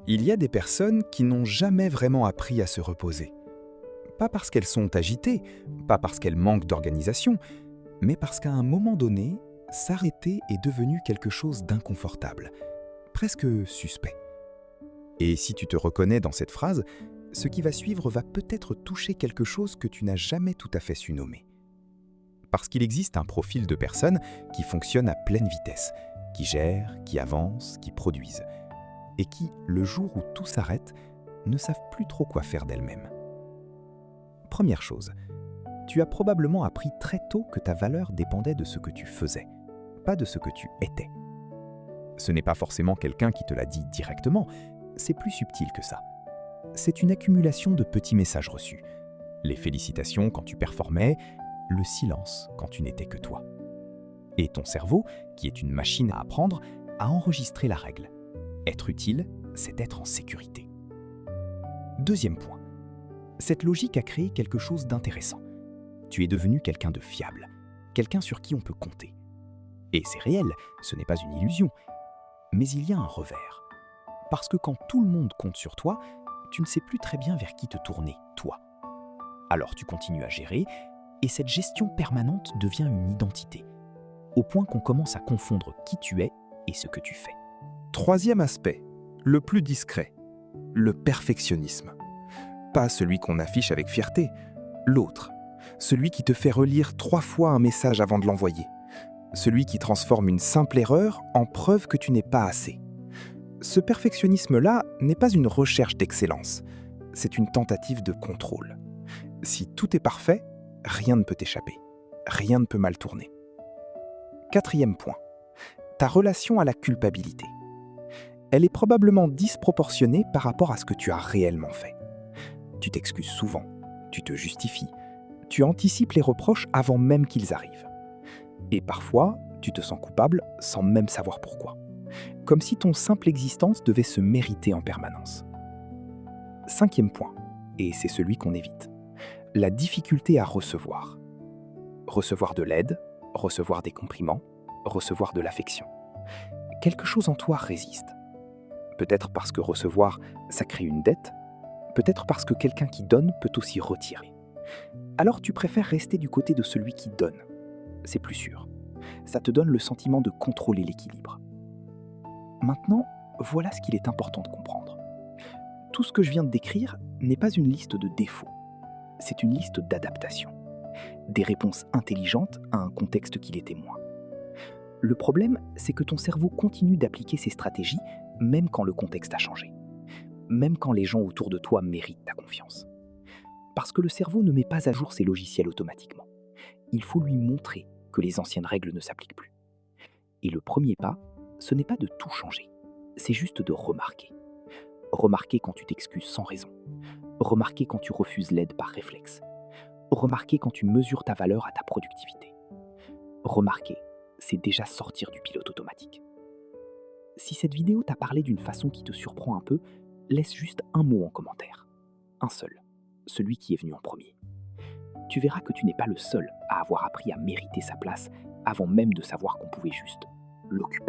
Il y a des personnes qui n'ont jamais vraiment appris à se reposer. Pas parce qu'elles sont agitées, pas parce qu'elles manquent d'organisation, mais parce qu'à un moment donné, s'arrêter est devenu quelque chose d'inconfortable, presque suspect. Et si tu te reconnais dans cette phrase, ce qui va suivre va peut-être toucher quelque chose que tu n'as jamais tout à fait su nommer. Parce qu'il existe un profil de personnes qui fonctionnent à pleine vitesse, qui gèrent, qui avancent, qui produisent, et qui, le jour où tout s'arrête, ne savent plus trop quoi faire d'elles-mêmes. Première chose, tu as probablement appris très tôt que ta valeur dépendait de ce que tu faisais, pas de ce que tu étais. Ce n'est pas forcément quelqu'un qui te l'a dit directement, c'est plus subtil que ça. C'est une accumulation de petits messages reçus. Les félicitations quand tu performais, le silence quand tu n'étais que toi. Et ton cerveau, qui est une machine à apprendre, a enregistré la règle. Être utile, c'est être en sécurité. Deuxième point. Cette logique a créé quelque chose d'intéressant. Tu es devenu quelqu'un de fiable, quelqu'un sur qui on peut compter. Et c'est réel, ce n'est pas une illusion. Mais il y a un revers. Parce que quand tout le monde compte sur toi, tu ne sais plus très bien vers qui te tourner, toi. Alors tu continues à gérer, et cette gestion permanente devient une identité, au point qu'on commence à confondre qui tu es et ce que tu fais. Troisième aspect, le plus discret, le perfectionnisme. Pas celui qu'on affiche avec fierté, l'autre, celui qui te fait relire 3 fois un message avant de l'envoyer, celui qui transforme une simple erreur en preuve que tu n'es pas assez. Ce perfectionnisme-là n'est pas une recherche d'excellence, c'est une tentative de contrôle. Si tout est parfait, rien ne peut t'échapper, rien ne peut mal tourner. Quatrième point, ta relation à la culpabilité. Elle est probablement disproportionnée par rapport à ce que tu as réellement fait. Tu t'excuses souvent, tu te justifies, tu anticipes les reproches avant même qu'ils arrivent. Et parfois, tu te sens coupable sans même savoir pourquoi. Comme si ton simple existence devait se mériter en permanence. Cinquième point, et c'est celui qu'on évite, la difficulté à recevoir. Recevoir de l'aide, recevoir des compliments, recevoir de l'affection. Quelque chose en toi résiste. Peut-être parce que recevoir, ça crée une dette, peut-être parce que quelqu'un qui donne peut aussi retirer. Alors tu préfères rester du côté de celui qui donne. C'est plus sûr. Ça te donne le sentiment de contrôler l'équilibre. Maintenant, voilà ce qu'il est important de comprendre. Tout ce que je viens de décrire n'est pas une liste de défauts. C'est une liste d'adaptations. Des réponses intelligentes à un contexte qui les témoigne. Le problème, c'est que ton cerveau continue d'appliquer ces stratégies même quand le contexte a changé. Même quand les gens autour de toi méritent ta confiance. Parce que le cerveau ne met pas à jour ses logiciels automatiquement. Il faut lui montrer que les anciennes règles ne s'appliquent plus. Et le premier pas, ce n'est pas de tout changer. C'est juste de remarquer. Remarquer quand tu t'excuses sans raison. Remarquer quand tu refuses l'aide par réflexe. Remarquer quand tu mesures ta valeur à ta productivité. Remarquer, c'est déjà sortir du pilote automatique. Si cette vidéo t'a parlé d'une façon qui te surprend un peu, laisse juste un mot en commentaire. Un seul, celui qui est venu en premier. Tu verras que tu n'es pas le seul à avoir appris à mériter sa place avant même de savoir qu'on pouvait juste l'occuper.